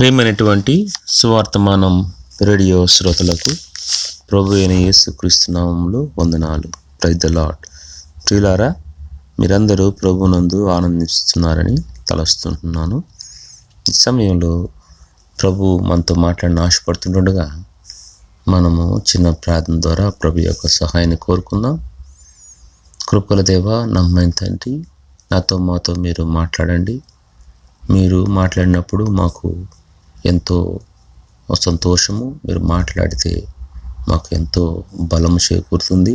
ప్రియమైనటువంటి సువార్తమానం రేడియో శ్రోతలకు ప్రభు అయిన యేసుక్రీస్తు నామములో వందనాలు. Praise the lord. ప్రియులారా, మీరందరూ ప్రభునందు ఆనందిస్తున్నారని తలస్తున్నాను. ఈ సమయంలో ప్రభు మనతో మాట్లాడిన ఆశపడుతుండగా మనము చిన్న ప్రార్థన ద్వారా ప్రభు యొక్క సహాయాన్ని కోరుకుందాం. కృపల దేవ, నమ్మకమైన తండ్రి, మాతో మీరు మాట్లాడండి. మీరు మాట్లాడినప్పుడు మాకు ఎంతో సంతోషము, మీరు మాట్లాడితే మాకు ఎంతో బలము చేకూరుతుంది.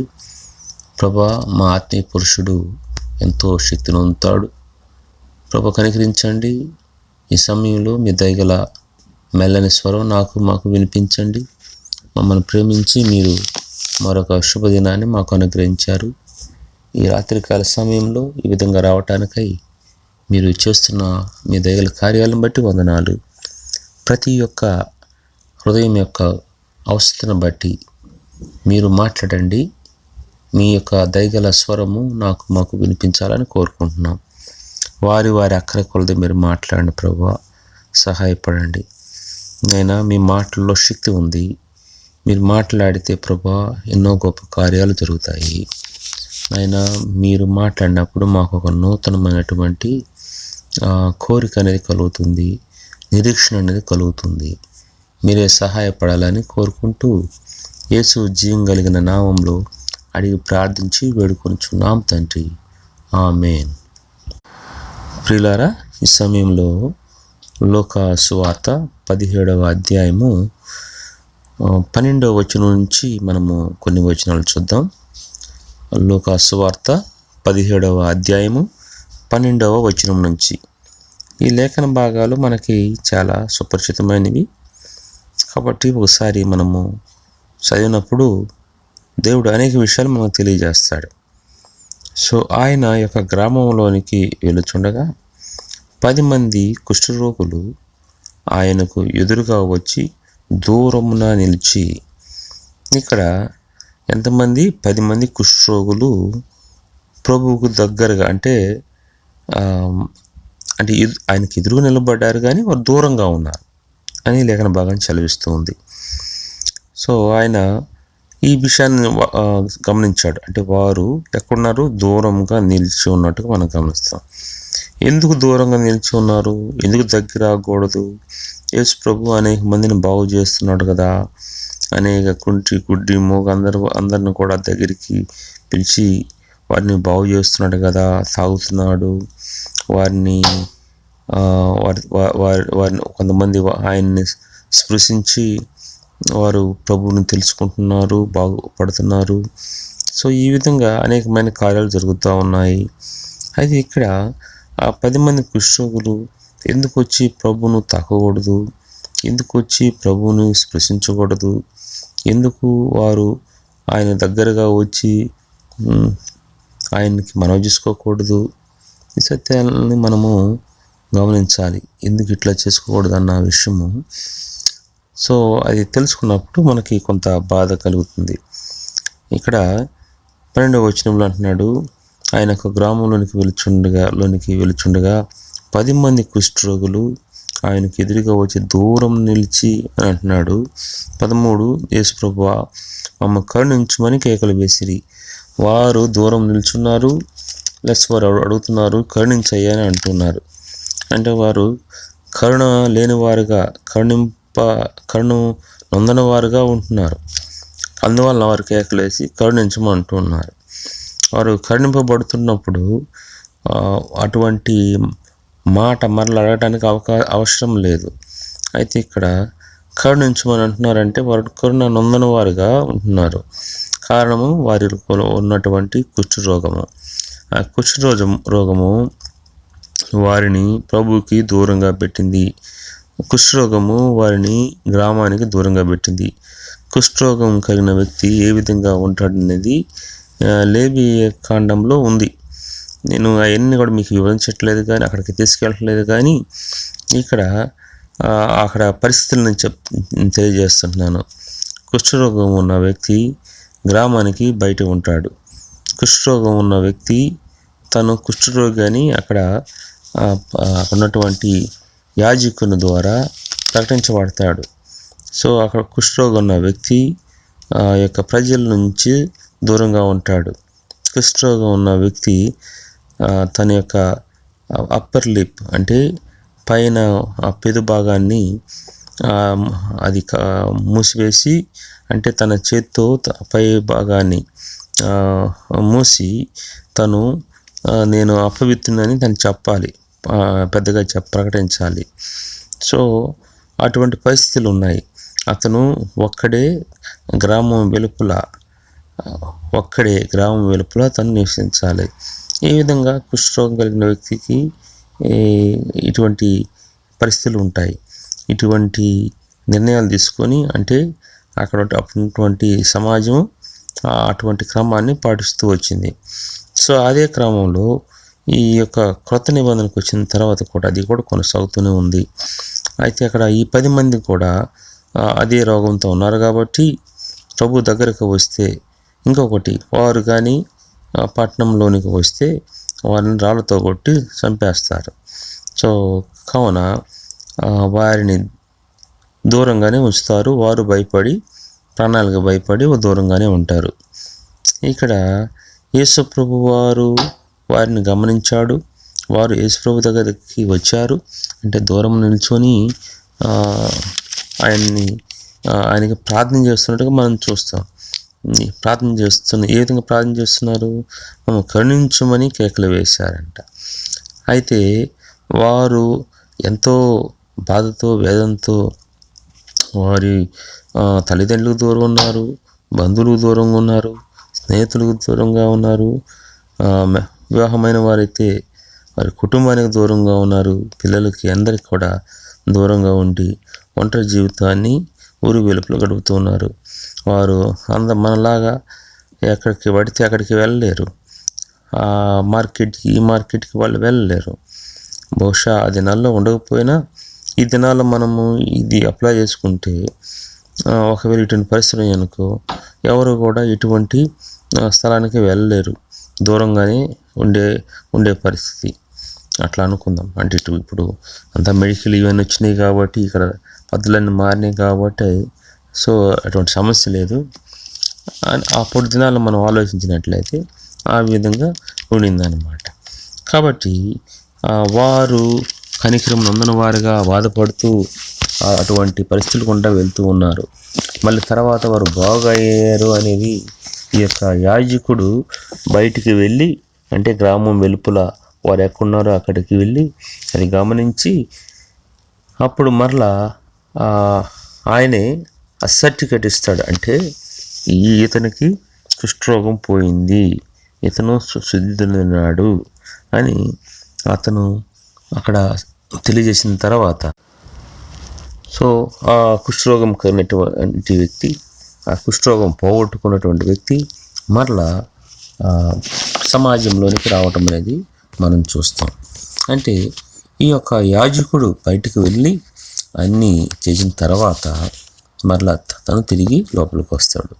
ప్రభా, మా ఆత్మీయ పురుషుడు ఎంతో శక్తిని పొందుతాడు. ప్రభా, కనికరించండి. ఈ సమయంలో మీ దయగల మెల్లని స్వరం మాకు వినిపించండి. మమ్మల్ని ప్రేమించి మీరు మరొక శుభదినాన్ని మాకు అనుగ్రహించారు. ఈ రాత్రికాల సమయంలో ఈ విధంగా రావటానికై మీరు చేస్తున్న మీ దయగల కార్యాలను బట్టి వందనాలు. ప్రతి ఒక్క హృదయం యొక్క అవసరతను బట్టి మీరు మాట్లాడండి. మీ యొక్క దయగల స్వరము మాకు వినిపించాలని కోరుకుంటున్నాం. వారి అక్కర కొలది మీరు మాట్లాడండి ప్రభువా, సహాయపడండి. నైనా మీ మాటల్లో శక్తి ఉంది. మీరు మాట్లాడితే ప్రభువా ఎన్నో గొప్ప కార్యాలు జరుగుతాయి. అయినా మీరు మాట్లాడినప్పుడు మాకు ఒక నూతనమైనటువంటి కోరిక అనేది కలుగుతుంది, నిరీక్షణ అనేది కలుగుతుంది. మీరే సహాయపడాలని కోరుకుంటూ యేసు జీవం కలిగిన నామంలో అడిగి ప్రార్థించి వేడుకొనుచున్నాం తండ్రి, ఆమేన్. ప్రియులారా, ఈ సమయంలో లోకా సువార్త 17వ అధ్యాయము 12వ వచనం నుంచి మనము కొన్ని వచనాలు చూద్దాం. లోకా సువార్త 17వ అధ్యాయము 12వ వచనం నుంచి. ఈ లేఖన భాగాలు మనకి చాలా సుపరిచితమైనవి కాబట్టి ఒకసారి మనము చదివినప్పుడు దేవుడు అనేక విషయాలు మనకు తెలియజేస్తాడు. సో ఆయన యొక్క గ్రామంలోనికి వెళుచుండగా 10 మంది కుష్ఠరోగులు ఆయనకు ఎదురుగా వచ్చి దూరమున నిలిచి, ఇక్కడ ఎంతమంది? 10 మంది కుష్ఠరోగులు ప్రభువుకు దగ్గరగా అంటే ఆయనకి ఎదురుగా నిలబడ్డారు, కానీ వారు దూరంగా ఉన్నారు అని లేఖన భాగాన్ని చదివిస్తూ ఉంది. సో ఆయన ఈ విషయాన్ని గమనించాడు. అంటే వారు ఎక్కడున్నారు? దూరంగా నిలిచి ఉన్నట్టుగా మనం గమనిస్తాం. ఎందుకు దూరంగా నిలిచి ఉన్నారు? ఎందుకు దగ్గర రాకూడదు? యేసు ప్రభు అనేక మందిని బాగు చేస్తున్నాడు కదా, అనేక కుంటి గుడ్డి మూగ అందరిని కూడా దగ్గరికి పిలిచి వారిని బాగు చేస్తున్నాడు కదా, తాగుతున్నాడు. వారిని కొంతమంది ఆయన్ని స్పృశించి వారు ప్రభువుని తెలుసుకుంటున్నారు, బాగుపడుతున్నారు. సో ఈ విధంగా అనేకమైన కార్యాలు జరుగుతూ ఉన్నాయి. అయితే ఇక్కడ ఆ 10 మంది కుష్ఠరోగులు ఎందుకు వచ్చి ప్రభువును తాకకూడదు? ఎందుకు వచ్చి ప్రభువుని స్పృశించకూడదు? ఎందుకు వారు ఆయన దగ్గరగా వచ్చి ఆయనకి మనవి చేసుకోకూడదు? ఈ సత్యాలని మనము గమనించాలి. ఎందుకు ఇట్లా చేసుకోకూడదు అన్న విషయము. సో అది తెలుసుకున్నప్పుడు మనకి కొంత బాధ కలుగుతుంది. ఇక్కడ 12వ వచనంలో అంటున్నాడు, ఆయన ఒక గ్రామంలోనికి వెలుచుండగా 10 మంది కుష్ఠరోగులు ఆయనకి ఎదురుగా వచ్చి దూరం నిలిచి అని అంటున్నాడు. 13, యేసు ప్రభువా మమ్మ కరుణించుమని కేకలు వేసిరి. వారు దూరం నిల్చున్నారు, వారు అడుగుతున్నారు, కరుణించయ్యా అని అంటున్నారు. అంటే వారు కరుణ లేనివారుగా, కరుణ నొందని వారుగా ఉంటున్నారు. అందువల్ల వారు కేకలేసి కరుణించమంటున్నారు. వారు కరుణింపబడుతున్నప్పుడు అటువంటి మాట మరలా అడగడానికి అవసరం లేదు. అయితే ఇక్కడ కరుణించమని అంటున్నారంటే వారు కరుణ నొందని వారుగా ఉంటున్నారు. కారణము వారిలో ఉన్నటువంటి కుష్ఠరోగము. ఆ కుష్ఠరోగము వారిని ప్రభువుకి దూరంగా పెట్టింది. కుష్ఠరోగము వారిని గ్రామానికి దూరంగా పెట్టింది. కుష్ఠరోగం కలిగిన వ్యక్తి ఏ విధంగా ఉంటాడనేది లేవియ కాండంలో ఉంది. నేను అవన్నీ కూడా మీకు వివరించట్లేదు, కానీ అక్కడికి తీసుకెళ్ళట్లేదు, కానీ అక్కడ పరిస్థితులను తెలియజేస్తున్నాను. కుష్ఠరోగం ఉన్న వ్యక్తి గ్రామానికి బయట ఉంటాడు. కుష్ఠరోగం ఉన్న వ్యక్తి తను కుష్ఠరోగి అని అక్కడ ఉన్నటువంటి యాజకుని ద్వారా ప్రకటించబడతాడు. సో అక్కడ కుష్ఠరోగం ఉన్న వ్యక్తి యొక్క ప్రజల నుంచి దూరంగా ఉంటాడు. కుష్ఠరోగం ఉన్న వ్యక్తి తన యొక్క అప్పర్ లిప్ అంటే పైన ఆ పెదు భాగాన్ని అది మూసివేసి, అంటే తన చేత్తో పై భాగాన్ని మూసి తను నేను అపవిత్రునని తను చెప్పాలి, పెద్దగా ప్రకటించాలి. సో అటువంటి పరిస్థితులు ఉన్నాయి. అతను ఒక్కడే గ్రామం వెలుపల తను నివసించాలి. ఈ విధంగా కుష్ఠరోగం కలిగిన వ్యక్తికి ఇటువంటి పరిస్థితులు ఉంటాయి. ఇటువంటి నిర్ణయాలు తీసుకొని, అంటే అక్కడ ఉన్నటువంటి సమాజం అటువంటి క్రమాన్ని పాటిస్తూ వచ్చింది. సో అదే క్రమంలో ఈ యొక్క క్రొత్త నిబంధనకు వచ్చిన తర్వాత కూడా అది కూడా కొనసాగుతూనే ఉంది. అయితే అక్కడ ఈ 10 మంది కూడా అదే రోగంతో ఉన్నారు కాబట్టి ప్రభు దగ్గరకు వస్తే, ఇంకొకటి వారు కానీ పట్టణంలోనికి వస్తే వారిని రాళ్ళతో కొట్టి చంపేస్తారు. సో కావున వారిని దూరంగానే ఉంచుతారు. వారు ప్రాణాలకు భయపడి దూరంగానే ఉంటారు. ఇక్కడ యేసుప్రభు వారు వారిని గమనించాడు. వారు యేసుప్రభు దగ్గరికి వచ్చారు. అంటే దూరం నిల్చొని ఆయనకి ప్రార్థన చేస్తున్నట్టుగా మనం చూస్తాం. ఏ విధంగా ప్రార్థన చేస్తున్నారు? మనం కరుణించమని కేకలు వేశారంట. అయితే వారు ఎంతో బాధతో, వేదంతో వారి తల్లిదండ్రులకు దూరం ఉన్నారు, బంధువులకు దూరంగా ఉన్నారు, స్నేహితులకు దూరంగా ఉన్నారు, వివాహమైన వారైతే వారి కుటుంబానికి దూరంగా ఉన్నారు, పిల్లలకి అందరికి కూడా దూరంగా ఉండి ఒంటరి జీవితాన్ని ఊరు వెలుపల గడుపుతూ ఉన్నారు. వారు మనలాగా ఎక్కడికి పడితే అక్కడికి వెళ్ళలేరు. ఈ మార్కెట్కి వాళ్ళు వెళ్ళలేరు. బహుశా ఆ దినాల్లో ఉండకపోయినా ఈ దినాల్లో మనము ఇది అప్లై చేసుకుంటే, ఒకవేళ ఇటువంటి పరిస్థితి అనుకో, ఎవరు కూడా ఇటువంటి స్థలానికి వెళ్ళలేరు, దూరంగానే ఉండే పరిస్థితి. అట్లా అనుకుందాం. అంటే ఇప్పుడు అంతా మెడికల్ ఇవన్నీ వచ్చినాయి కాబట్టి, ఇక్కడ పద్ధతులన్నీ మారినాయి కాబట్టి, సో అటువంటి సమస్య లేదు. అప్పుడు దినాల్లో మనం ఆలోచించినట్లయితే ఆ విధంగా ఉండిందన్నమాట. కాబట్టి వారు కనికరం నందని వారుగా బాధపడుతూ అటువంటి పరిస్థితులు గుండా వెళ్తూ ఉన్నారు. మళ్ళీ తర్వాత వారు బాగయ్యారు అనేది ఈ యొక్క యాజకుడు బయటికి వెళ్ళి, అంటే గ్రామం వెలుపల వారు ఎక్కడున్నారో అక్కడికి వెళ్ళి అది గమనించి, అప్పుడు మరలా ఆయనే ఆ సర్టిఫికేట్ ఇస్తాడు. అంటే ఇతనికి కుష్ఠరోగం పోయింది, ఇతను శుద్ధుడైనాడు అని అతను అక్కడ తెలియజేసిన తర్వాత, సో ఆ కుష్ఠరోగం కలిగినటువంటి వ్యక్తి, ఆ కుష్ఠరోగం పోగొట్టుకున్నటువంటి వ్యక్తి మరలా సమాజంలోనికి రావటం అనేది మనం చూస్తాం. అంటే ఈ యొక్క యాజకుడు బయటకు వెళ్ళి అన్నీ చేసిన తర్వాత మరలా తను తిరిగి లోపలికి వస్తాడు.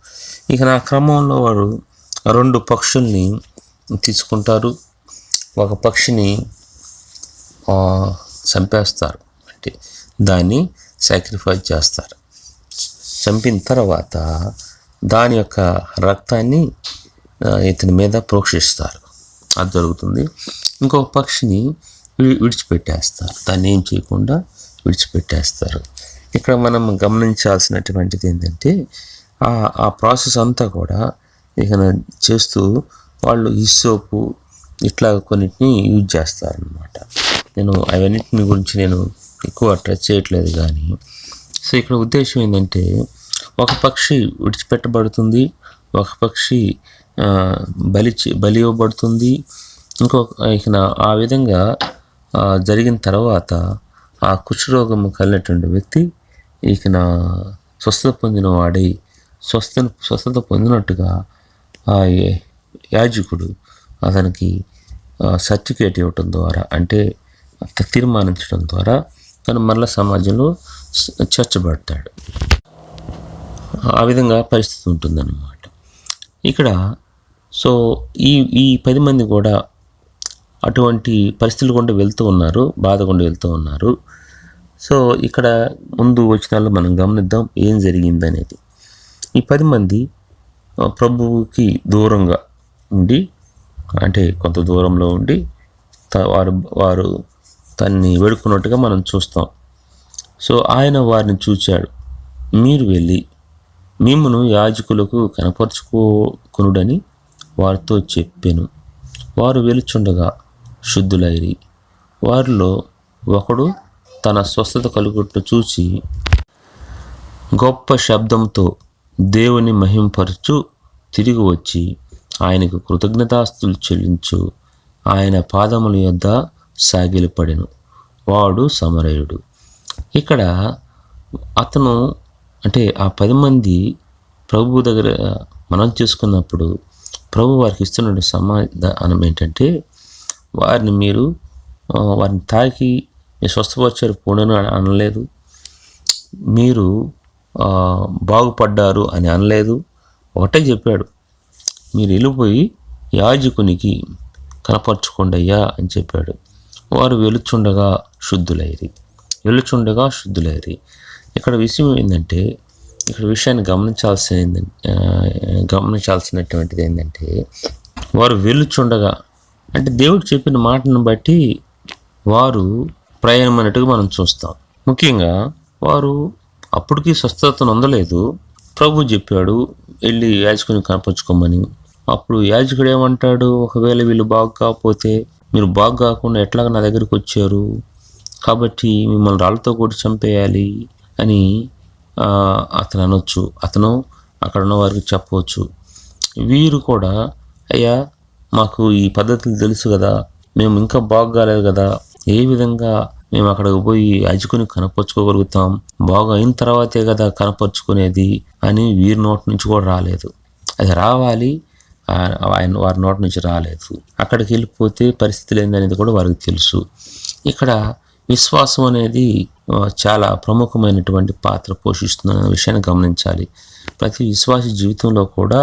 ఇక నా క్రమంలో వారు 2 పక్షుల్ని తీసుకుంటారు. ఒక పక్షిని చంపేస్తారు, అంటే దాన్ని సాక్రిఫైస్ చేస్తారు. చంపిన తర్వాత దాని యొక్క రక్తాన్ని ఇతని మీద ప్రోక్షిస్తారు. అది జరుగుతుంది. ఇంకొక పక్షిని విడిచిపెట్టేస్తారు, దాన్ని ఏం చేయకుండా విడిచిపెట్టేస్తారు. ఇక్కడ మనం గమనించాల్సినటువంటిది ఏంటంటే, ఆ ప్రాసెస్ అంతా కూడా ఇక చేస్తూ వాళ్ళు హిస్సోపు ఇట్లా కొన్నిటిని యూజ్ చేస్తారనమాట. నేను అవన్నిటిని గురించి నేను ఎక్కువ టచ్ చేయట్లేదు కానీ, సో ఇక్కడ ఉద్దేశం ఏంటంటే, ఒక పక్షి విడిచిపెట్టబడుతుంది, ఒక పక్షి బలి ఇవ్వబడుతుంది. ఇక ఆ విధంగా జరిగిన తర్వాత ఆ కుష్ఠరోగం కలిగినటువంటి వ్యక్తి ఇక స్వస్థత పొందిన వాడై స్వస్థత పొందినట్టుగా ఆ యాజకుడు అతనికి సర్టిఫికేట్ ఇవ్వటం ద్వారా, అంటే తీర్మానించడం ద్వారా తను మరలా సమాజంలో చేర్చబడతాడు. ఆ విధంగా పరిస్థితి ఉంటుందన్నమాట. ఇక్కడ సో ఈ 10 మంది కూడా అటువంటి పరిస్థితులు గుండా వెళ్తూ ఉన్నారు, బాధ గుండా వెళ్తూ ఉన్నారు. సో ఇక్కడ ముందు వచనాల్లో మనం గమనిద్దాం ఏం జరిగిందనేది. ఈ 10 మంది ప్రభువుకి దూరంగా ఉండి, అంటే కొంత దూరంలో ఉండి వారు తన్ని వేడుకున్నట్టుగా మనం చూస్తాం. సో ఆయన వారిని చూచాడు. మీరు వెళ్ళి మిమ్మును యాజకులకు కనపరుచుకొనుడని వారితో చెప్పెను. వారు వెలుచుండగా శుద్ధులైరి. వారిలో ఒకడు తన స్వస్థత కలుగుట చూచి గొప్ప శబ్దంతో దేవుని మహింపరచు తిరిగి వచ్చి ఆయనకు కృతజ్ఞతాస్తులు చెల్లించు ఆయన పాదముల యొద్ద సాగిలపడెను. వాడు సమరయుడు. ఇక్కడ అతను అంటే ఆ 10 మంది ప్రభు దగ్గర మనం చేసుకున్నప్పుడు ప్రభు వారికి ఇస్తున్న సమాధానం ఏంటంటే, వారిని తాకి మీరు స్వస్థపరిచారు పోనని అనలేదు, మీరు బాగుపడ్డారు అని అనలేదు. ఒకటే చెప్పాడు, మీరు వెళ్ళిపోయి యాజకునికి కనపరచుకోండి అయ్యా అని చెప్పాడు. వారు వెలుచుండగా శుద్ధులైరి. ఇక్కడ విషయం ఏంటంటే, ఇక్కడ విషయాన్ని గమనించాల్సినటువంటిది ఏంటంటే, వారు వెలుచుండగా అంటే దేవుడు చెప్పిన మాటను బట్టి వారు ప్రయాణం అన్నట్టుగా మనం చూస్తాం. ముఖ్యంగా వారు అప్పటికి స్వస్థతను అందలేదు. ప్రభు చెప్పాడు వెళ్ళి యాజకుని కనపరుచుకోమని. అప్పుడు యాజకుడు ఏమంటాడు, ఒకవేళ వీళ్ళు బాగు కాకపోతే, మీరు బాగు కాకుండా ఎట్లాగ నా దగ్గరికి వచ్చారు, కాబట్టి మిమ్మల్ని రాళ్ళతో కూడా చంపేయాలి అని అతను అనొచ్చు. అతను అక్కడ ఉన్న వారికి చెప్పవచ్చు. వీరు కూడా అయ్యా మాకు ఈ పద్ధతులు తెలుసు కదా, మేము ఇంకా బాగు కాలేదు కదా, ఏ విధంగా మేము అక్కడికి పోయి యాజకుని కనపరుచుకోగలుగుతాం, బాగా అయిన తర్వాతే కదా కనపరుచుకునేది అని వీరి నోటి నుంచి కూడా రాలేదు. అది రావాలి, వారి నోటి నుంచి రాలేదు. అక్కడికి వెళ్ళిపోతే పరిస్థితులు ఏందనేది కూడా వారికి తెలుసు. ఇక్కడ విశ్వాసం అనేది చాలా ప్రముఖమైనటువంటి పాత్ర పోషిస్తున్న విషయాన్ని గమనించాలి. ప్రతి విశ్వాసి జీవితంలో కూడా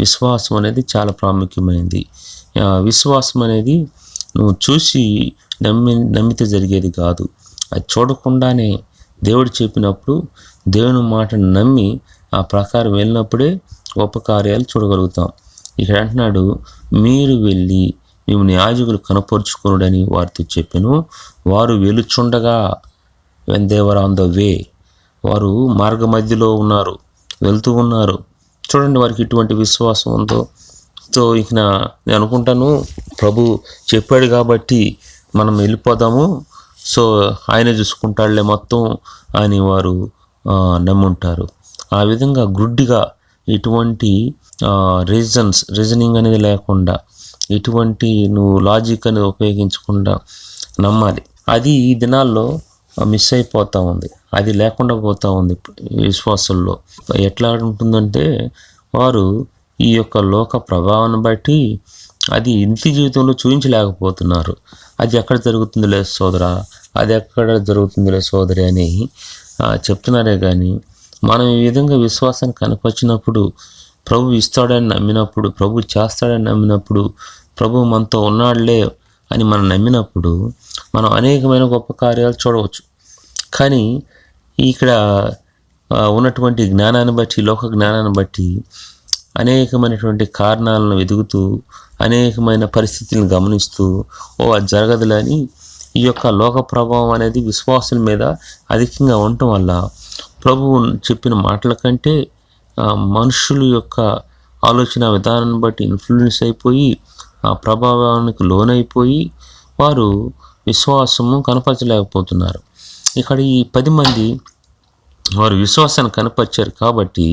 విశ్వాసం అనేది చాలా ప్రాముఖ్యమైనది. విశ్వాసం అనేది నువ్వు చూసి నమ్మితే జరిగేది కాదు. అది చూడకుండానే దేవుడు చెప్పినప్పుడు దేవుని మాటను నమ్మి ఆ ప్రకారం వెళ్ళినప్పుడే గొప్ప కార్యాలు చూడగలుగుతాం. ఇక్కడ అంటున్నాడు, మీరు వెళ్ళి మిమ్మల్ని యాజకులు కనపరుచుకొనుడని వారితో చెప్పెను. వారు వెలుచుండగా, when they were on the way, వారు మార్గ మధ్యలో ఉన్నారు, వెళ్తూ ఉన్నారు. చూడండి వారికి ఇటువంటి విశ్వాసం ఉందో. సో ఇక నేను అనుకుంటాను ప్రభు చెప్పాడు కాబట్టి మనం వెళ్ళిపోదాము, సో ఆయనే చూసుకుంటాడులే మొత్తం అని వారు నమ్ముంటారు. ఆ విధంగా గుడ్డిగా ఎటువంటి రీజనింగ్ అనేది లేకుండా, ఎటువంటి నువ్వు లాజిక్ అనేది ఉపయోగించకుండా నమ్మాలి. అది ఈ దినాల్లో మిస్ అయిపోతూ ఉంది, అది లేకుండా పోతూ ఉంది విశ్వాసుల్లో. ఎట్లా ఉంటుందంటే, వారు ఈ యొక్క లోక ప్రభావాన్ని బట్టి అది ఇంటి జీవితంలో చూపించలేకపోతున్నారు. అది ఎక్కడ జరుగుతుందిలే సోదరా, అది ఎక్కడ జరుగుతుందిలే సోదరి అని చెప్తున్నారే కానీ, మనం ఈ విధంగా విశ్వాసాన్ని కనపరిచినప్పుడు, ప్రభు ఇస్తాడని నమ్మినప్పుడు, ప్రభు చేస్తాడని నమ్మినప్పుడు, ప్రభు మనతో ఉన్నాడులే అని మనం నమ్మినప్పుడు మనం అనేకమైన గొప్ప కార్యాలు చూడవచ్చు. కానీ ఇక్కడ ఉన్నటువంటి జ్ఞానాన్ని బట్టి, లోక జ్ఞానాన్ని బట్టి అనేకమైనటువంటి కారణాలను వెతుకుతూ, అనేకమైన పరిస్థితులను గమనిస్తూ, అది జరగదులే అని ఈ యొక్క లోక ప్రభావం అనేది విశ్వాసుల మీద అధికంగా ఉండటం వల్ల ప్రభువు చెప్పిన మాటల కంటే మనుషుల యొక్క ఆలోచన విధానాన్ని బట్టి ఇన్ఫ్లుయెన్స్ అయిపోయి, ఆ ప్రభావానికి లోనైపోయి వారు విశ్వాసము కనపరచలేకపోతున్నారు. ఇక్కడ ఈ 10 మంది వారు విశ్వాసాన్ని కనపరిచారు కాబట్టి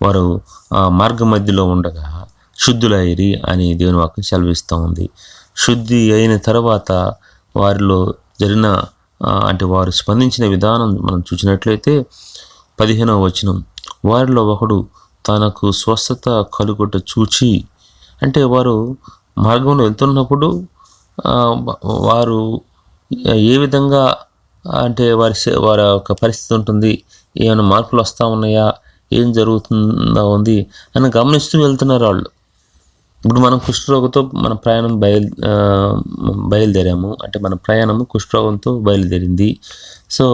వారు మార్గ మధ్యలో ఉండగా శుద్ధులైరి అని దేవుని వాక్యం సెలవిస్తూ ఉంది. శుద్ధి అయిన తర్వాత వారిలో జరిగిన అంటే వారు స్పందించిన విధానం మనం చూసినట్లయితే 15వ వచనం, వారిలో ఒకడు తనకు స్వస్థత కలుగుట చూచి, అంటే వారు మార్గంలో వెళ్తున్నప్పుడు వారు ఏ విధంగా అంటే వారి యొక్క పరిస్థితి ఉంటుంది, ఏమైనా మార్పులు వస్తూ ఉన్నాయా, ఏం జరుగుతుందా ఉంది అని గమనిస్తూ వెళ్తున్నారు వాళ్ళు. ఇప్పుడు మనం కుష్ఠరోగంతో మన ప్రయాణం బయలుదేరాము, అంటే మన ప్రయాణము కుష్ఠరోగంతో బయలుదేరింది. సో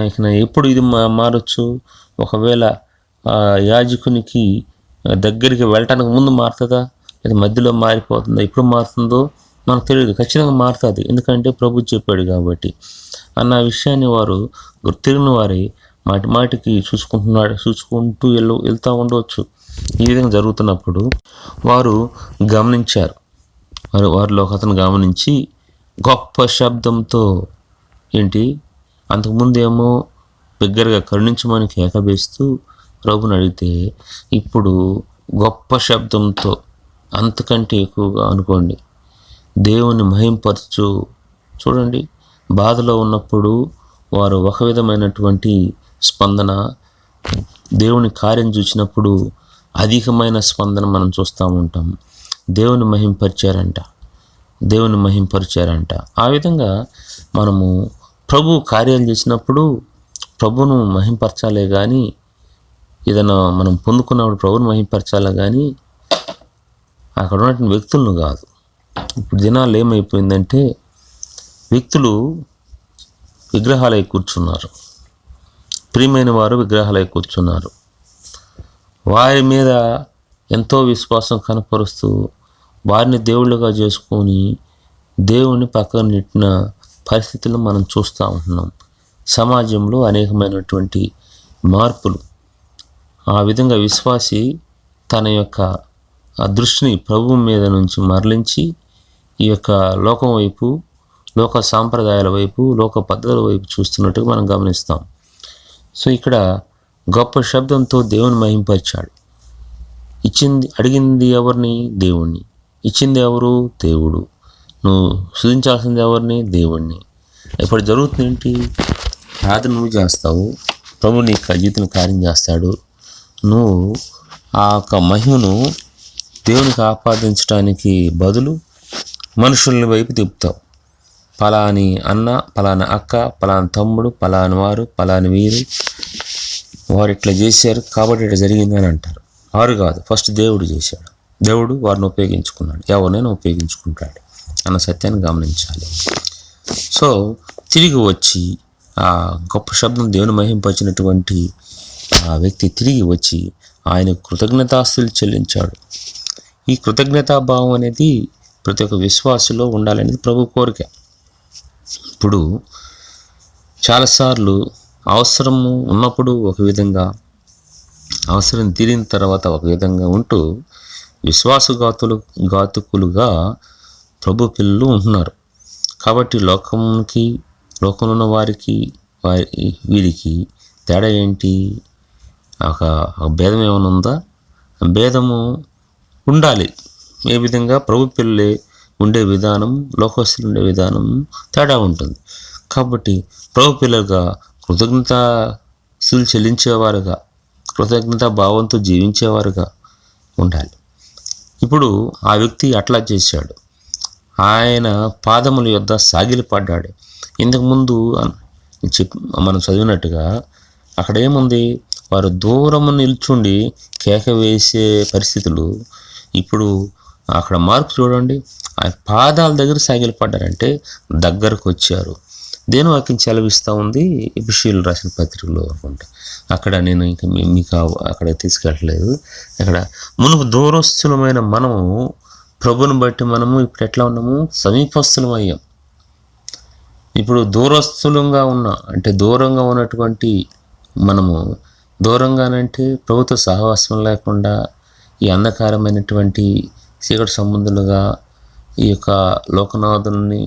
ఇక ఎప్పుడు ఇది మారచ్చు? ఒకవేళ యాజకునికి దగ్గరికి వెళ్ళటానికి ముందు మారుతుందా, లేదా మధ్యలో మారిపోతుందా, ఎప్పుడు మారుతుందో మనకు తెలియదు. ఖచ్చితంగా మారుతుంది, ఎందుకంటే ప్రభు చెప్పాడు కాబట్టి అన్న విషయాన్ని వారు గుర్తిరిగిన వారి మాటికి చూసుకుంటూ వెళ్తూ ఉండవచ్చు. ఈ విధంగా జరుగుతున్నప్పుడు వారు గమనించారు. వారిలో ఒక అతను గమనించి గొప్ప శబ్దంతో, ఏంటి అంతకుముందు ఏమో బిగ్గరగా కరుణించమని కేకవేస్తూ ప్రభుని అడిగితే, ఇప్పుడు గొప్ప శబ్దంతో, అంతకంటే ఎక్కువగా అనుకోండి, దేవుని మహింపరచు. చూడండి, బాధలో ఉన్నప్పుడు వారు ఒక విధమైనటువంటి స్పందన, దేవుని కార్యం చూసినప్పుడు అధికమైన స్పందన మనం చూస్తూ ఉంటాం. దేవుని మహింపరిచారంట. ఆ విధంగా మనము ప్రభు కార్యాలు చేసినప్పుడు ప్రభును మహింపరచాలే కానీ, ఏదైనా మనం పొందుకున్నప్పుడు ప్రభుని మహింపరచాలే కానీ అక్కడ ఉన్నటువంటి వ్యక్తులను కాదు. ఇప్పుడు దినాలు ఏమైపోయిందంటే వ్యక్తులు విగ్రహాలై కూర్చున్నారు, ప్రియమైన వారు విగ్రహాలై కూర్చున్నారు. వారి మీద ఎంతో విశ్వాసం కనపరుస్తూ వారిని దేవుళ్ళుగా చేసుకొని దేవుణ్ణి పక్కన నెట్టిన పరిస్థితులను మనం చూస్తూ ఉంటున్నాం. సమాజంలో అనేకమైనటువంటి మార్పులు. ఆ విధంగా విశ్వాసి తన యొక్క దృష్టిని ప్రభువు మీద నుంచి మరలించి ఈ యొక్క లోకం వైపు, లోక సాంప్రదాయాల వైపు, లోక పద్ధతుల వైపు చూస్తున్నట్టుగా మనం గమనిస్తాం. సో ఇక్కడ గొప్ప శబ్దంతో దేవుని మహింపరిచాడు. అడిగింది ఎవరిని? దేవుణ్ణి. ఇచ్చింది ఎవరు? దేవుడు. నువ్వు స్తుతించాల్సింది ఎవరిని? దేవుణ్ణి. ఇప్పుడు జరుగుతుంది ఏంటి? ప్రార్థన నువ్వు చేస్తావు, ప్రభు నీ జీవితంలో కార్యం చేస్తాడు. నువ్వు ఆ యొక్క మహిమను దేవునికి ఆపాదించడానికి బదులు మనుషుల వైపు తిప్పుతావు. పలాని అన్న, పలానా అక్క, పలాని తమ్ముడు, పలాని వారు, పలాని వీరు, వారు ఇట్లా చేశారు కాబట్టి ఇట్లా జరిగిందని అంటారు. వారు కాదు, ఫస్ట్ దేవుడు చేశాడు. దేవుడు వారిని ఉపయోగించుకున్నాడు, ఎవరినైనా ఉపయోగించుకుంటాడు అన్న సత్యాన్ని గమనించాలి. సో తిరిగి వచ్చి ఆ గొప్ప శబ్దం దేవుని మహింపరిచినటువంటి ఆ వ్యక్తి తిరిగి వచ్చి ఆయన కృతజ్ఞతాస్తులు చెల్లించాడు. ఈ కృతజ్ఞతాభావం అనేది ప్రతి ఒక్క విశ్వాసలో ఉండాలనేది ప్రభు కోరిక. ఇప్పుడు చాలాసార్లు అవసరము ఉన్నప్పుడు ఒక విధంగా, అవసరం తీరిన తర్వాత ఒక విధంగా ఉంటూ ఘాతుకులుగా ప్రభు పిల్లలు ఉంటున్నారు. కాబట్టి లోకంలో ఉన్న వారికి వీరికి తేడా ఏంటి? ఒక భేదం ఏమైనా ఉందా? భేదము ఉండాలి. ఏ విధంగా ప్రభు పిల్లలే ఉండే విధానం, లోకస్తులు ఉండే విధానం తేడా ఉంటుంది. కాబట్టి ప్రభు పిల్లలుగా కృతజ్ఞతాస్తులు చెల్లించేవారుగా, కృతజ్ఞతా భావంతో జీవించేవారుగా ఉండాలి. ఇప్పుడు ఆ వ్యక్తి అట్లా చేశాడు. ఆయన పాదముల యొద్ద సాగిలపడ్డాడు. ఇంతకుముందు మనం చదివినట్టుగా అక్కడ ఏముంది? వారు దూరము నిల్చుండి కేక వేసే పరిస్థితులు. ఇప్పుడు అక్కడ మార్పు చూడండి, ఆయన పాదాల దగ్గర సాగిలపడ్డారంటే దగ్గరకు వచ్చారు. దేని వాక్యం సెలవిస్తూ ఉంది? ఎఫెసీయులు రాసిన పత్రికలో అనుకుంటా. అక్కడ నేను ఇంకా మీకు అక్కడ తీసుకెళ్ళలేదు. అక్కడ మునుపు దూరస్తులమైన మనము ప్రభుని బట్టి మనము ఇప్పుడు ఎట్లా ఉన్నాము? సమీపస్తులం అయ్యాం. ఇప్పుడు దూరస్తులంగా అంటే దూరంగా ఉన్నటువంటి మనము, దూరంగానంటే ప్రభుత్వ సహవాసం లేకుండా ఈ అంధకారమైనటువంటి చీకటి సంబంధులుగా ఈ యొక్క లోకనాథుల్ని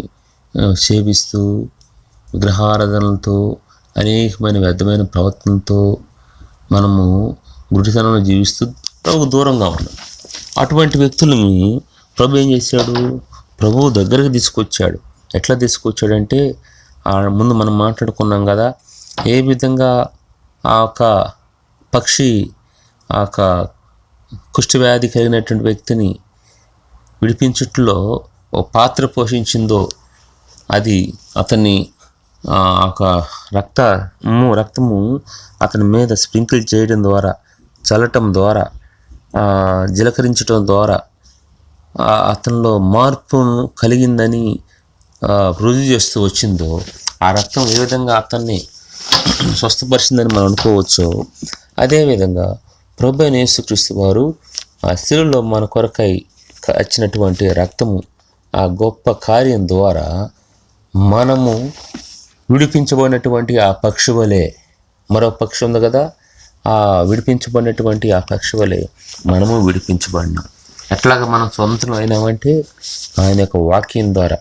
సేవిస్తూ విగ్రహారాధనలతో అనేకమైన వ్యర్థమైన ప్రవర్తనతో మనము గుడితనంలో జీవిస్తూ ప్రభువు దూరంగా ఉన్నాం. అటువంటి వ్యక్తులని ప్రభు ఏం చేశాడు? ప్రభువు దగ్గరికి తీసుకొచ్చాడు. ఎట్లా తీసుకొచ్చాడంటే ముందు మనం మాట్లాడుకున్నాం కదా, ఏ విధంగా ఆ యొక్క పక్షి ఆ యొక్క కుష్ఠవ్యాధి కలిగినటువంటి వ్యక్తిని విడిపించుట్లో ఓ పాత్ర పోషించిందో, అది అతన్ని ఒక రక్తము అతని మీద స్ప్రింకిల్ చేయడం ద్వారా, చల్లటం ద్వారా, జీలకరించడం ద్వారా అతనిలో మార్పును కలిగిందని రుజువు చేస్తూ వచ్చిందో, ఆ రక్తం ఏ విధంగా అతన్ని స్వస్థపరిచిందని మనం అనుకోవచ్చో, అదేవిధంగా ప్రభు అయిన యేసుక్రీస్తు వారు ఆ శిలువలో మన కొరకై వచ్చినటువంటి రక్తము, ఆ గొప్ప కార్యం ద్వారా మనము విడిపించబడినటువంటి ఆ పక్షి వలె, మరో పక్షి ఉంది కదా, ఆ విడిపించబడినటువంటి ఆ పక్షి వలె మనము విడిపించబడినాం. ఎట్లాగా మనం సొంతం అయినామంటే ఆయన యొక్క వాక్యం ద్వారా,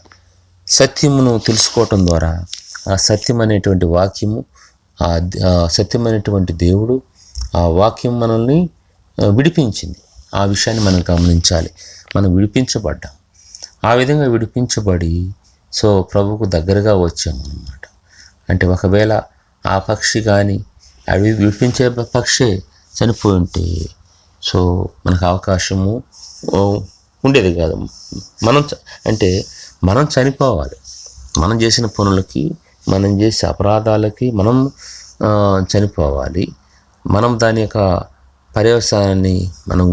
సత్యమును తెలుసుకోవటం ద్వారా, ఆ సత్యం అనేటువంటి వాక్యము, ఆ సత్యమైనటువంటి దేవుడు, ఆ వాక్యం మనల్ని విడిపించింది. ఆ విషయాన్ని మనం గమనించాలి. మనం విడిపించబడ్డాం. ఆ విధంగా విడిపించబడి సో ప్రభువుకు దగ్గరగా వచ్చాము అన్నమాట. అంటే ఒకవేళ ఆ పక్షి కానీ అవి విడిపించే పక్షే చనిపోయి ఉంటే సో మనకు అవకాశము ఉండేది కాదు. మనం చనిపోవాలి. మనం చేసిన పనులకి, మనం చేసే అపరాధాలకి మనం చనిపోవాలి. మనం దాని యొక్క పర్యవసానాన్ని మనం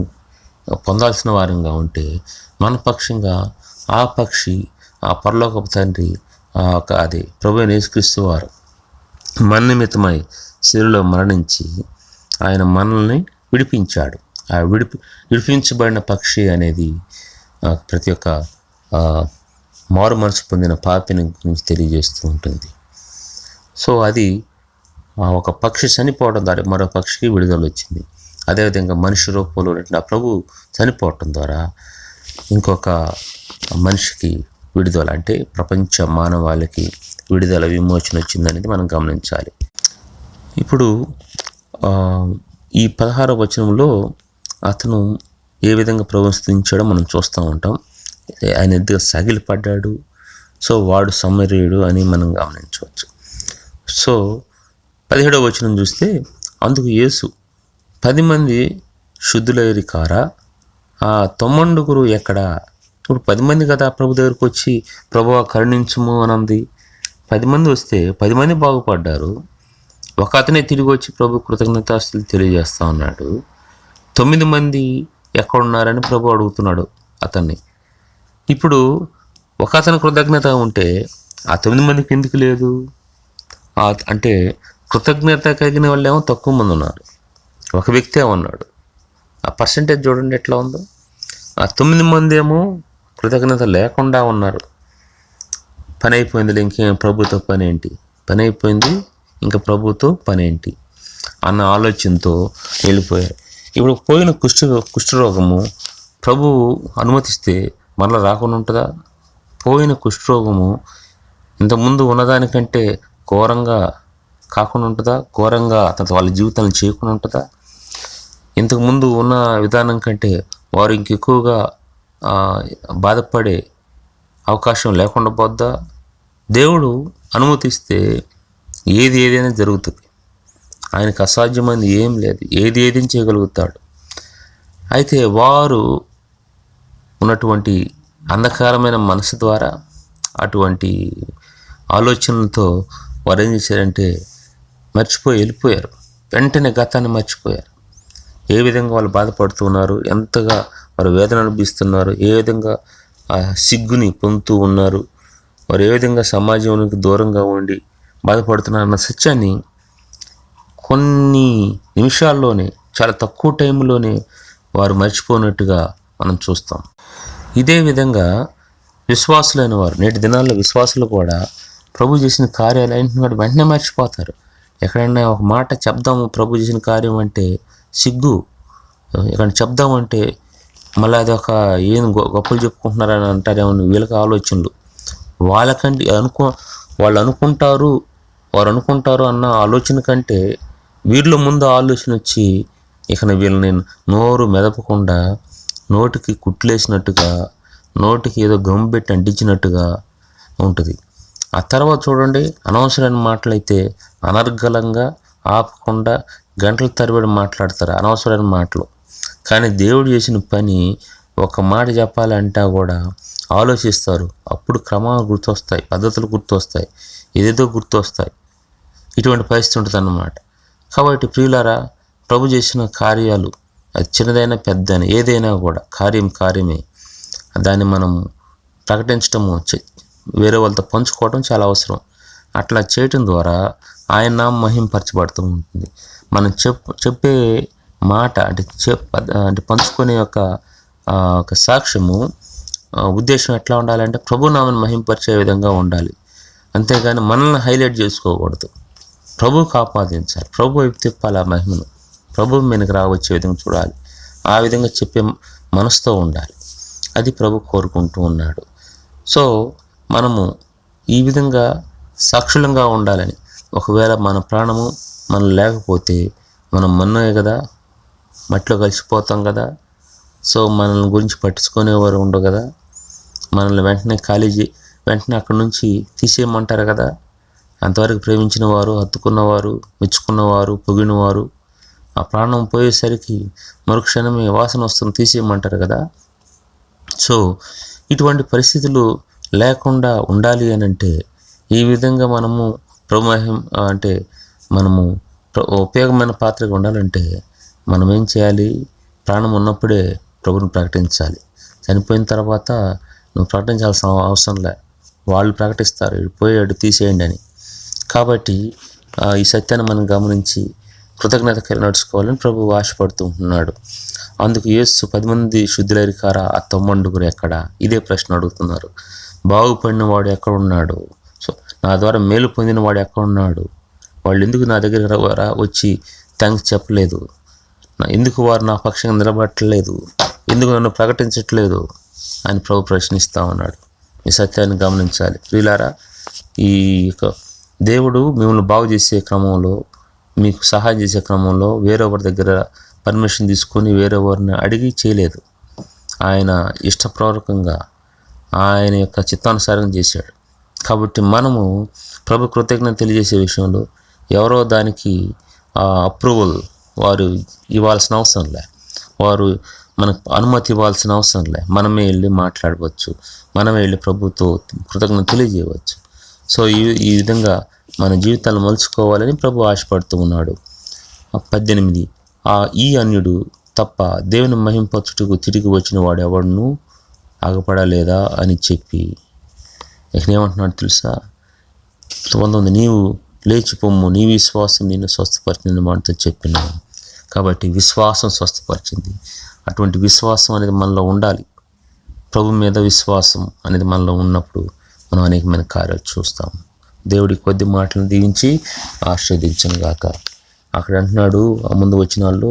పొందాల్సిన వారంగా ఉంటే మన పక్షంగా ఆ పక్షి, ఆ పరలోకపు తండ్రి, అది ప్రభువైన యేసుక్రీస్తు వారు మన నిమిత్తమై శిలువలో మరణించి ఆయన మనల్ని విడిపించాడు. ఆ విడిపించబడిన పక్షి అనేది ప్రతి ఒక్క మారు మనసు పొందిన పాపిని గురించి తెలియజేస్తూ ఉంటుంది. సో అది ఒక పక్షి చనిపోవడం ద్వారా మరో పక్షికి విడుదల వచ్చింది. అదేవిధంగా మనిషి రూపంలో ఉన్న ప్రభు చనిపోవటం ద్వారా ఇంకొక మనిషికి విడుదల, అంటే ప్రపంచ మానవాళికి విడుదల, విమోచన వచ్చిందనేది మనం గమనించాలి. ఇప్పుడు ఈ 16వ వచనంలో అతను ఏ విధంగా ప్రవర్తించాడో మనం చూస్తూ ఉంటాం. ఆయన ఎదుగా సగిలిపడ్డాడు. సో వాడు సమరయుడు అని మనం గమనించవచ్చు. సో 17వ వచనం చూస్తే, అందుకు యేసు 10 మంది శుద్ధులైరి కారా, ఆ 9 ఎక్కడా? ఇప్పుడు 10 మంది కదా ప్రభు దగ్గరకు వచ్చి ప్రభువా కరుణించుము అనంది. 10 మంది వస్తే 10 మంది బాగుపడ్డారు. ఒక అతనే తిరిగి వచ్చి ప్రభు కృతజ్ఞతాస్తులు తెలియజేస్తా ఉన్నాడు. 9 మంది ఎక్కడున్నారని ప్రభు అడుగుతున్నాడు అతన్ని. ఇప్పుడు ఒక అతని కృతజ్ఞత ఉంటే ఆ 9 మందికి ఎందుకు లేదు? అంటే కృతజ్ఞత కలిగిన వాళ్ళు ఏమో తక్కువ మంది ఉన్నారు, ఒక వ్యక్తి ఉన్నాడు. ఆ పర్సంటేజ్ చూడండి ఎట్లా ఉందో. ఆ 9 మంది ఏమో కృతజ్ఞత లేకుండా ఉన్నారు. పని అయిపోయింది, ఇంకేం ప్రభుతో పని ఏంటి, పని అయిపోయింది ఇంకా ప్రభుతో పని ఏంటి అన్న ఆలోచనతో వెళ్ళిపోయారు. ఇప్పుడు పోయిన కుష్ఠరోగము ప్రభువు అనుమతిస్తే మరలా రాకుండా ఉంటుందా? పోయిన కుష్ఠరోగము ఇంతకుముందు ఉన్నదానికంటే ఘోరంగా కాకుండా ఉంటుందా? ఘోరంగా వాళ్ళ జీవితాలను చేయకుండా ఉంటుందా? ఇంతకుముందు ఉన్న విధానం కంటే వారు ఇంకెక్కువగా బాధపడే అవకాశం లేకుండా పోద్దా? దేవుడు అనుమతిస్తే ఏదైనా జరుగుతుంది. ఆయనకు అసాధ్యమైనది ఏం లేదు. ఏదేం చేయగలుగుతాడు. అయితే వారు ఉన్నటువంటి అంధకారమైన మనసు ద్వారా, అటువంటి ఆలోచనలతో వారు ఏం చేశారంటే మర్చిపోయి వెళ్ళిపోయారు. వెంటనే గతాన్ని మర్చిపోయారు. ఏ విధంగా వాళ్ళు బాధపడుతున్నారు, ఎంతగా వారు వేదన అనుభవిస్తున్నారు, ఏ విధంగా ఆ సిగ్గుని పొందుతూ ఉన్నారు, వారు ఏ విధంగా సమాజానికి దూరంగా ఉండి బాధపడుతున్నారు అన్న సత్యాన్ని కొన్ని నిమిషాల్లోనే, చాలా తక్కువ టైంలోనే వారు మర్చిపోయినట్టుగా మనం చూస్తాం. ఇదే విధంగా విశ్వాసులైన వారు, నేటి దినాల్లో విశ్వాసులు కూడా ప్రభు చేసిన కార్యాలు ఏంటంటే వెంటనే మర్చిపోతారు. ఎక్కడైనా ఒక మాట చెప్దాము ప్రభు చేసిన కార్యం అంటే సిగ్గు, ఎక్కడ చెప్దామంటే మళ్ళీ అది ఒక ఏం గొప్పలు చెప్పుకుంటున్నారని అంటారేమో వీళ్ళకి ఆలోచనలు. వాళ్ళకంటే వాళ్ళు అనుకుంటారు అన్న ఆలోచన కంటే వీళ్ళ ముందు ఆలోచన వచ్చి ఇక వీళ్ళని నోరు మెదపకుండా నోటికి కుట్లేసినట్టుగా, నోటికి ఏదో గమ్ పెట్టి అంటించినట్టుగా ఉంటుంది. ఆ తర్వాత చూడండి, అనవసరమైన మాటలైతే అనర్గళంగా ఆపకుండా గంటల తరబడి మాట్లాడతారు, అనవసరమైన మాటలు. కానీ దేవుడు చేసిన పని ఒక మాట చెప్పాలంటా కూడా ఆలోచిస్తారు. అప్పుడు క్రమాలు గుర్తొస్తాయి, పద్ధతులు గుర్తొస్తాయి, ఏదేదో గుర్తొస్తాయి. ఇటువంటి పరిస్థితి ఉంటుంది అన్నమాట. కాబట్టి ప్రియులారా, ప్రభు చేసిన కార్యాలు అది చిన్నదైనా పెద్దైనా ఏదైనా కూడా కార్యమే. దాన్ని మనం ప్రకటించటము, వేరే వాళ్ళతో పంచుకోవడం చాలా అవసరం. అట్లా చేయటం ద్వారా ఆయన నామం మహింపరచబడుతూ ఉంటుంది. మనం చెప్పే మాట అంటే పంచుకునే ఒక సాక్ష్యము, ఉద్దేశం ఎట్లా ఉండాలంటే ప్రభు నామాన్ని మహింపరిచే విధంగా ఉండాలి. అంతేగాని మనల్ని హైలైట్ చేసుకోకూడదు. ప్రభువుకు ఆపాదించాలి, ప్రభు వైపు తిప్పాలి, ఆ మహిమను ప్రభు మీదకి రావచ్చే విధంగా చూడాలి. ఆ విధంగా చెప్పే మనసుతో ఉండాలి. అది ప్రభు కోరుకుంటూ ఉన్నాడు. సో మనము ఈ విధంగా సాక్షులంగా ఉండాలని. ఒకవేళ మన ప్రాణము మనం లేకపోతే మనం మన్నే కదా, మట్టిలో కలిసిపోతాం కదా. సో మనల్ని గురించి పట్టించుకునేవారు ఉండవు కదా. మనల్ని వెంటనే అక్కడి నుంచి తీసేయమంటారు కదా. అంతవరకు ప్రేమించిన వారు, హత్తుకున్నవారు, మెచ్చుకున్నవారు, పొగినవారు ఆ ప్రాణం పోయేసరికి మరుక్షణమే వాసన వస్తుంది, తీసేయమంటారు కదా. సో ఇటువంటి పరిస్థితులు లేకుండా ఉండాలి అని అంటే, ఈ విధంగా మనము అంటే మనము ఉపయోగమైన పాత్రగా ఉండాలంటే మనం ఏం చేయాలి? ప్రాణం ఉన్నప్పుడే ప్రభుని ప్రకటించాలి. చనిపోయిన తర్వాత నువ్వు ప్రకటించాల్సిన అవసరం లే, వాళ్ళు ప్రకటిస్తారు, పోయాడు తీసేయండి అని. కాబట్టి ఈ సత్యాన్ని మనం గమనించి కృతజ్ఞత కలిగి నడుచుకోవాలని ప్రభువు ఆశపడుతూ ఉన్నాడు. అందుకు యేసు 10 మంది శుద్ధులైరి కారా, ఆ 9 ఎక్కడా? ఇదే ప్రశ్న అడుగుతున్నారు. బాగుపడిన వాడు ఎక్కడున్నాడు? సో నా ద్వారా మేలు పొందిన వాడు ఎక్కడున్నాడు? వాళ్ళు ఎందుకు నా దగ్గర వచ్చి థ్యాంక్స్ చెప్పలేదు? ఎందుకు వారు నా పక్షంగా నిలబడట్లేదు? ఎందుకు నన్ను ప్రకటించట్లేదు అని ప్రభు ప్రశ్నిస్తూ ఉన్నాడు. ఈ సత్యాన్ని గమనించాలి ప్రియులారా. ఈ దేవుడు మిమ్మల్ని బాగు చేసే క్రమంలో, మీకు సహాయం చేసే క్రమంలో వేరొకరి దగ్గర పర్మిషన్ తీసుకొని వేరొకరిని అడిగి చేయలేదు. ఆయన ఇష్టపూర్వకంగా ఆయన యొక్క చిత్తానుసారం చేశాడు. కాబట్టి మనము ప్రభు కృతజ్ఞత తెలియజేసే విషయంలో ఎవరో దానికి అప్రూవల్ వారు ఇవ్వాల్సిన అవసరం లే, వారు మనకు అనుమతి ఇవ్వాల్సిన అవసరం లే. మనమే వెళ్ళి మాట్లాడవచ్చు, మనమే వెళ్ళి ప్రభుతో కృతజ్ఞత తెలియజేయవచ్చు. సో ఈ విధంగా మన జీవితాలను మలుచుకోవాలని ప్రభు ఆశపడుతూ ఉన్నాడు. 18 ఈ అన్యుడు తప్ప దేవుని మహింపరచుటకు తిరిగి వచ్చిన వాడు ఎవడును ఆగపడలేదా అని చెప్పి ఏమంటున్నాడు తెలుసా? 19 నీవు లేచి పొమ్ము, నీ విశ్వాసం నిన్ను స్వస్థపరిచింది మాటతో చెప్పినావు. కాబట్టి విశ్వాసం స్వస్థపరిచింది. అటువంటి విశ్వాసం అనేది మనలో ఉండాలి. ప్రభు మీద విశ్వాసం అనేది మనలో ఉన్నప్పుడు మనం అనేకమైన కార్యాలు చూస్తాము. దేవుడి కొద్ది మాటలను దీవించి ఆశీర్వదించను గాక. అక్కడ అంటున్నాడు, ఆ ముందు వచనాల్లో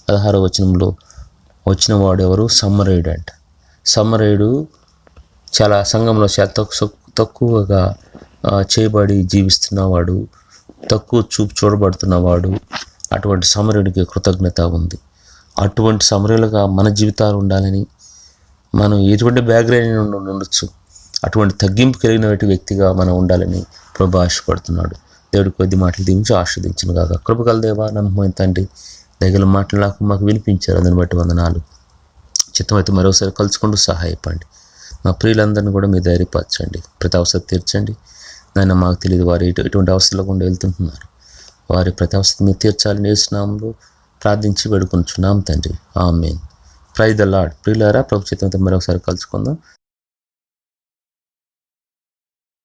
16వ వచనంలో వచ్చిన వాడు ఎవరు? సమ్మరేయుడు అంట. సమ్మరేయుడు చాలా సంఘంలో తక్కువగా చేయబడి జీవిస్తున్నవాడు, తక్కువ చూడబడుతున్నవాడు. అటువంటి సమరయుడికి కృతజ్ఞత ఉంది. అటువంటి సమరయులుగా మన జీవితాలు ఉండాలని, మనం ఎటువంటి బ్యాక్గ్రౌండ్ ఉండొచ్చు, అటువంటి తగ్గింపు కలిగిన వ్యక్తిగా మనం ఉండాలని ప్రభు ఆశపడుతున్నాడు. దేవుడి కొద్ది మాటలు దీవించి ఆస్వాదించను కాక. కృపగల దేవా, నమ్మకమైన తండ్రి, దగ్గర మాటలు మాకు వినిపించారు, అందుని బట్టి వందనాలు. చిత్తమైతే మరోసారి కలుసుకుంటూ సహాయపడండి. మా ప్రియులందరినీ కూడా మీరు ధైర్యపరచండి, ప్రతి అవసరం తీర్చండి. నాయన మాకు తెలియదు వారు ఎటువంటి అవసరాలు గుండా వెళ్తుంటున్నారు, వారి ప్రతి అవసరం మీరు తీర్చాలని యేసునామములో ప్రార్థించి వేడుకొనుచున్నాం తండ్రి. ఆమేన్. Praise the lord. ప్రియులారా, ప్రభు చిత్తమైతే మరొకసారి కలుసుకుందాం.